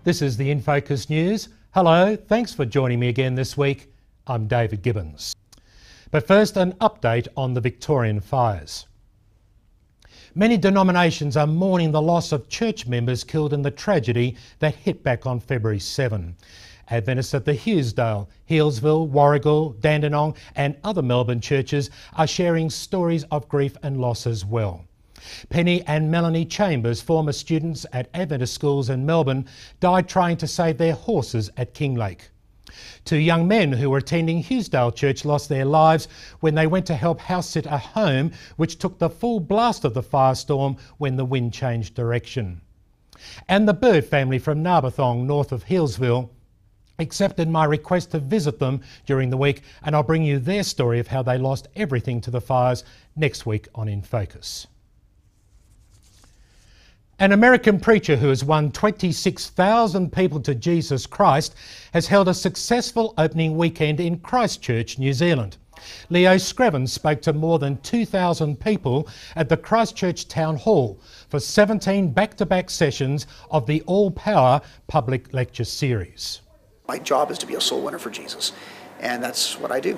This is the InFocus News. Hello, thanks for joining me again this week. I'm David Gibbons. But first, an update on the Victorian fires. Many denominations are mourning the loss of church members killed in the tragedy that hit back on February 7. Adventists at the Hughesdale, Healesville, Warragul, Dandenong and other Melbourne churches are sharing stories of grief and loss as well. Penny and Melanie Chambers, former students at Adventist schools in Melbourne, died trying to save their horses at Kinglake. Two young men who were attending Hughesdale Church lost their lives when they went to help house sit a home which took the full blast of the firestorm when the wind changed direction. And the Bird family from Narberthong, north of Healesville, accepted my request to visit them during the week, and I'll bring you their story of how they lost everything to the fires next week on InFocus. An American preacher who has won 26,000 people to Jesus Christ has held a successful opening weekend in Christchurch, New Zealand. Leo Screven spoke to more than 2,000 people at the Christchurch Town Hall for 17 back-to-back sessions of the All-Power public lecture series. My job is to be a soul winner for Jesus, and that's what I do.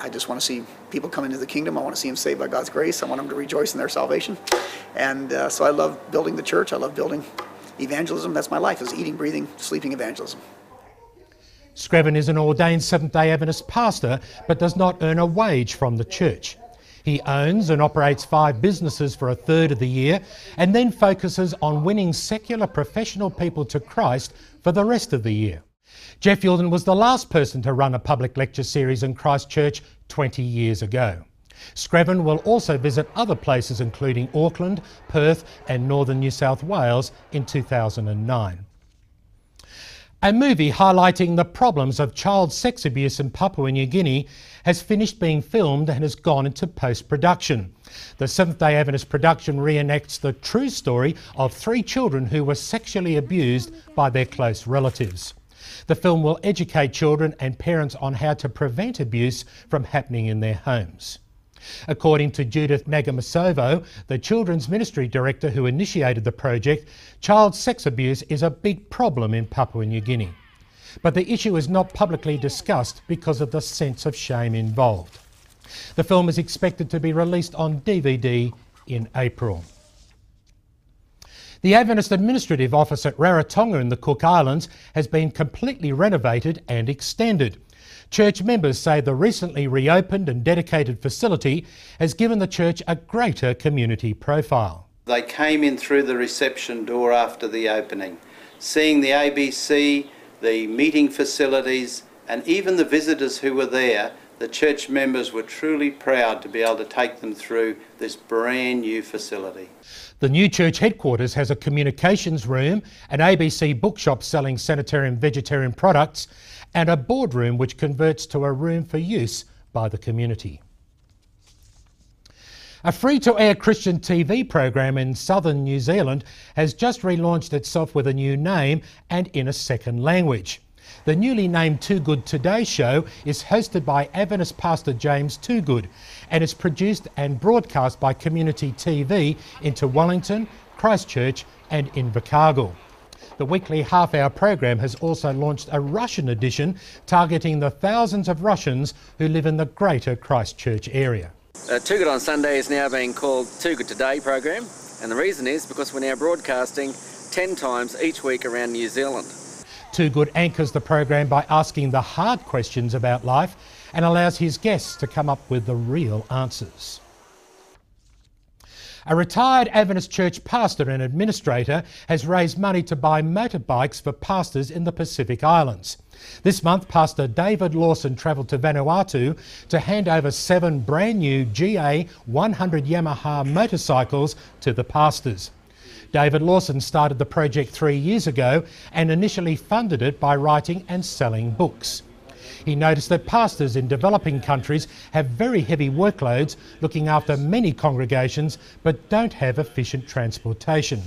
I just want to see people come into the kingdom. I want to see them saved by God's grace. I want them to rejoice in their salvation. And so I love building the church. I love building evangelism. That's my life, is eating, breathing, sleeping evangelism. Screven is an ordained Seventh-day Adventist pastor, but does not earn a wage from the church. He owns and operates 5 businesses for a third of the year, and then focuses on winning secular professional people to Christ for the rest of the year. Jeff Yilden was the last person to run a public lecture series in Christchurch 20 years ago. Screven will also visit other places including Auckland, Perth and northern New South Wales in 2009. A movie highlighting the problems of child sex abuse in Papua New Guinea has finished being filmed and has gone into post-production. The Seventh-day Adventist production reenacts the true story of 3 children who were sexually abused by their close relatives. The film will educate children and parents on how to prevent abuse from happening in their homes. According to Judith Nagamassovo, the Children's Ministry Director who initiated the project, child sex abuse is a big problem in Papua New Guinea. But the issue is not publicly discussed because of the sense of shame involved. The film is expected to be released on DVD in April. The Adventist Administrative Office at Rarotonga in the Cook Islands has been completely renovated and extended. Church members say the recently reopened and dedicated facility has given the church a greater community profile. They came in through the reception door after the opening, seeing the ABC, the meeting facilities and even the visitors who were there. The church members were truly proud to be able to take them through this brand new facility. The new church headquarters has a communications room, an ABC bookshop selling sanitary and vegetarian products, and a boardroom which converts to a room for use by the community. A free-to-air Christian TV program in southern New Zealand has just relaunched itself with a new name and in a second language. The newly named Too Good Today show is hosted by Adventist pastor James Toogood and is produced and broadcast by Community TV into Wellington, Christchurch and Invercargill. The weekly half-hour program has also launched a Russian edition targeting the thousands of Russians who live in the greater Christchurch area. Too Good on Sunday is now being called Too Good Today program, and the reason is because we're now broadcasting 10 times each week around New Zealand. Too Good anchors the program by asking the hard questions about life and allows his guests to come up with the real answers. A retired Adventist church pastor and administrator has raised money to buy motorbikes for pastors in the Pacific Islands. This month, Pastor David Lawson travelled to Vanuatu to hand over 7 brand new GA 100 Yamaha motorcycles to the pastors. David Lawson started the project 3 years ago and initially funded it by writing and selling books. He noticed that pastors in developing countries have very heavy workloads looking after many congregations but don't have efficient transportation.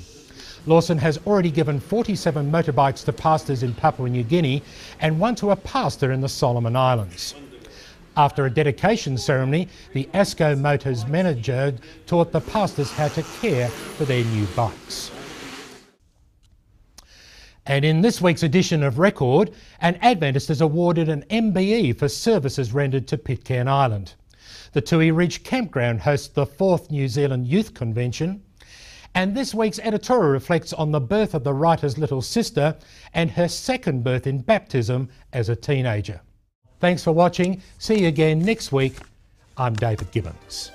Lawson has already given 47 motorbikes to pastors in Papua New Guinea and 1 to a pastor in the Solomon Islands. After a dedication ceremony, the ASCO Motors manager taught the pastors how to care for their new bikes. And in this week's edition of Record, an Adventist is awarded an MBE for services rendered to Pitcairn Island. The Toohey Ridge Campground hosts the 4th New Zealand Youth Convention. And this week's editorial reflects on the birth of the writer's little sister and her second birth in baptism as a teenager. Thanks for watching. See you again next week. I'm David Gibbons.